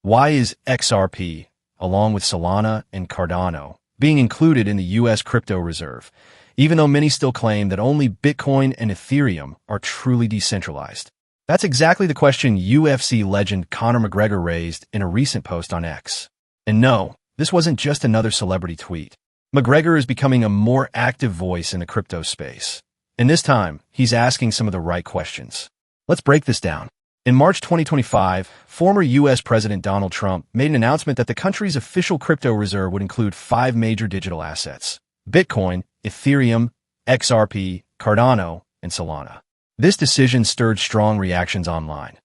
Why is XRP, along with Solana and Cardano, being included in the U.S. crypto reserve, even though many still claim that only Bitcoin and Ethereum are truly decentralized? That's exactly the question UFC legend Conor McGregor raised in a recent post on X. And no, this wasn't just another celebrity tweet. McGregor is becoming a more active voice in the crypto space. And this time, he's asking some of the right questions. Let's break this down. In March 2025, former U.S. President Donald Trump made an announcement that the country's official crypto reserve would include 5 major digital assets: Bitcoin, Ethereum, XRP, Cardano, and Solana. This decision stirred strong reactions online,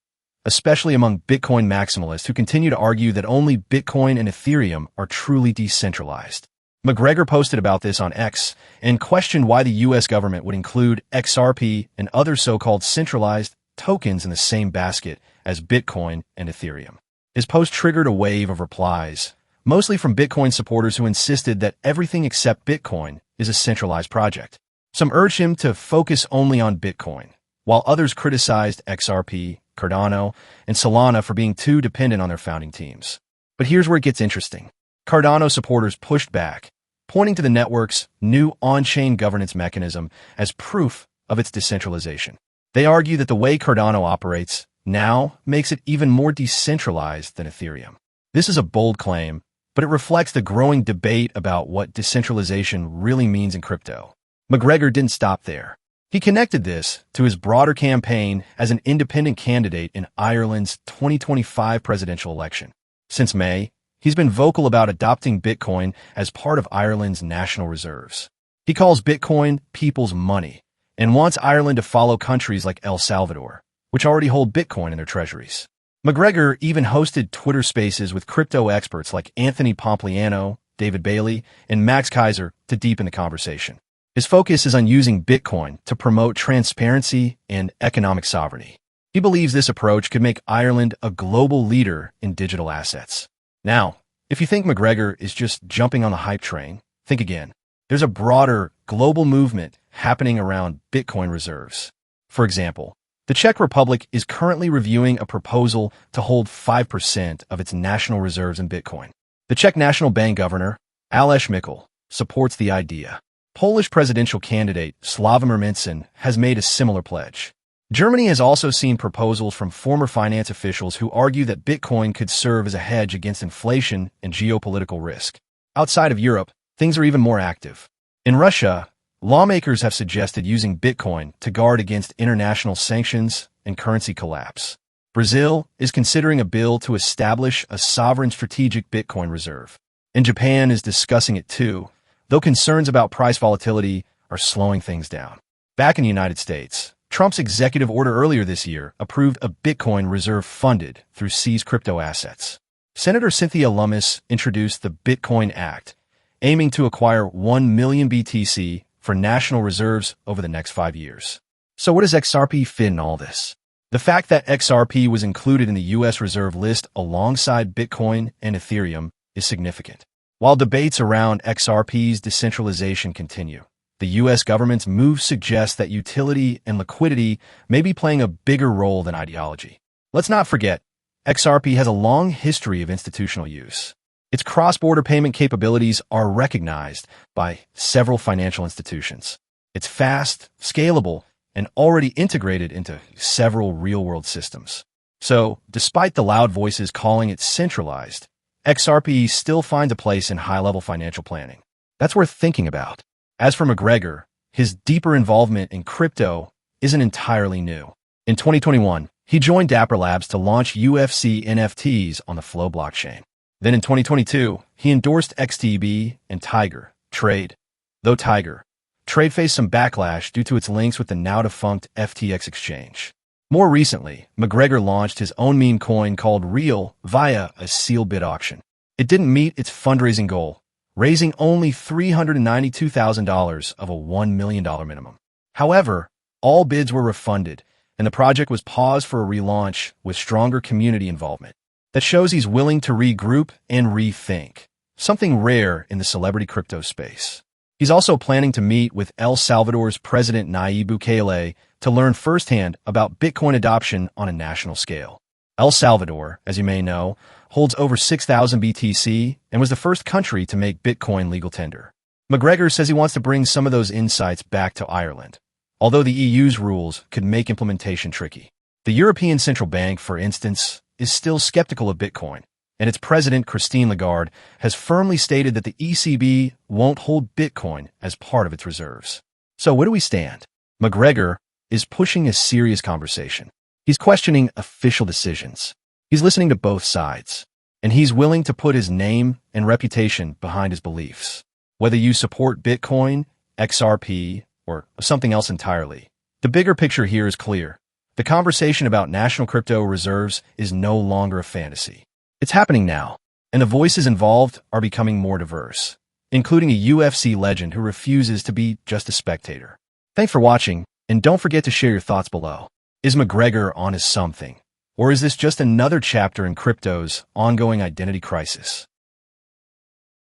especially among Bitcoin maximalists who continue to argue that only Bitcoin and Ethereum are truly decentralized. McGregor posted about this on X and questioned why the U.S. government would include XRP and other so-called centralized tokens in the same basket as Bitcoin and Ethereum. His post triggered a wave of replies, mostly from Bitcoin supporters who insisted that everything except Bitcoin is a centralized project. Some urged him to focus only on Bitcoin, while others criticized XRP, Cardano, and Solana for being too dependent on their founding teams. But here's where it gets interesting. Cardano supporters pushed back, pointing to the network's new on-chain governance mechanism as proof of its decentralization. They argue that the way Cardano operates now makes it even more decentralized than Ethereum. This is a bold claim, but it reflects the growing debate about what decentralization really means in crypto. McGregor didn't stop there. He connected this to his broader campaign as an independent candidate in Ireland's 2025 presidential election. Since May, he's been vocal about adopting Bitcoin as part of Ireland's national reserves. He calls Bitcoin people's money and wants Ireland to follow countries like El Salvador, which already hold Bitcoin in their treasuries. McGregor even hosted Twitter spaces with crypto experts like Anthony Pompliano, David Bailey, and Max Kaiser to deepen the conversation. His focus is on using Bitcoin to promote transparency and economic sovereignty. He believes this approach could make Ireland a global leader in digital assets. Now, if you think McGregor is just jumping on the hype train, think again. There's a broader global movement happening around Bitcoin reserves. For example, the Czech Republic is currently reviewing a proposal to hold 5% of its national reserves in Bitcoin. The Czech National Bank governor, Aleš Mikl, supports the idea. Polish presidential candidate Sławomir Mencen has made a similar pledge. Germany has also seen proposals from former finance officials who argue that Bitcoin could serve as a hedge against inflation and geopolitical risk. Outside of Europe, things are even more active. In Russia, lawmakers have suggested using Bitcoin to guard against international sanctions and currency collapse. Brazil is considering a bill to establish a sovereign strategic Bitcoin reserve. And Japan is discussing it too, though concerns about price volatility are slowing things down. Back in the United States, Trump's executive order earlier this year approved a Bitcoin reserve funded through Seize crypto assets. Senator Cynthia Lummis introduced the Bitcoin Act, aiming to acquire 1 million BTC for national reserves over the next 5 years. So what does XRP fit in all this? The fact that XRP was included in the U.S. reserve list alongside Bitcoin and Ethereum is significant. While debates around XRP's decentralization continue, the U.S. government's move suggests that utility and liquidity may be playing a bigger role than ideology. Let's not forget, XRP has a long history of institutional use. Its cross-border payment capabilities are recognized by several financial institutions. It's fast, scalable, and already integrated into several real-world systems. So, despite the loud voices calling it centralized, XRP still finds a place in high-level financial planning. That's worth thinking about. As for McGregor, his deeper involvement in crypto isn't entirely new. In 2021, he joined Dapper Labs to launch UFC NFTs on the Flow blockchain. Then in 2022, he endorsed XTB and Tiger Trade, though Tiger Trade faced some backlash due to its links with the now-defunct FTX exchange. More recently, McGregor launched his own meme coin called Real via a sealed bid auction. It didn't meet its fundraising goal, raising only $392,000 of a $1 million minimum. However, all bids were refunded, and the project was paused for a relaunch with stronger community involvement. That shows he's willing to regroup and rethink, something rare in the celebrity crypto space. He's also planning to meet with El Salvador's President Nayib Bukele to learn firsthand about Bitcoin adoption on a national scale. El Salvador, as you may know, holds over 6,000 BTC and was the first country to make Bitcoin legal tender. McGregor says he wants to bring some of those insights back to Ireland, although the EU's rules could make implementation tricky. The European Central Bank, for instance, is still skeptical of Bitcoin, and its president, Christine Lagarde, has firmly stated that the ECB won't hold Bitcoin as part of its reserves. So where do we stand? McGregor is pushing a serious conversation. He's questioning official decisions. He's listening to both sides, and he's willing to put his name and reputation behind his beliefs. Whether you support Bitcoin, XRP, or something else entirely, the bigger picture here is clear. The conversation about national crypto reserves is no longer a fantasy. It's happening now, and the voices involved are becoming more diverse, including a UFC legend who refuses to be just a spectator. Thanks for watching, and don't forget to share your thoughts below. Is McGregor onto something? Or is this just another chapter in crypto's ongoing identity crisis?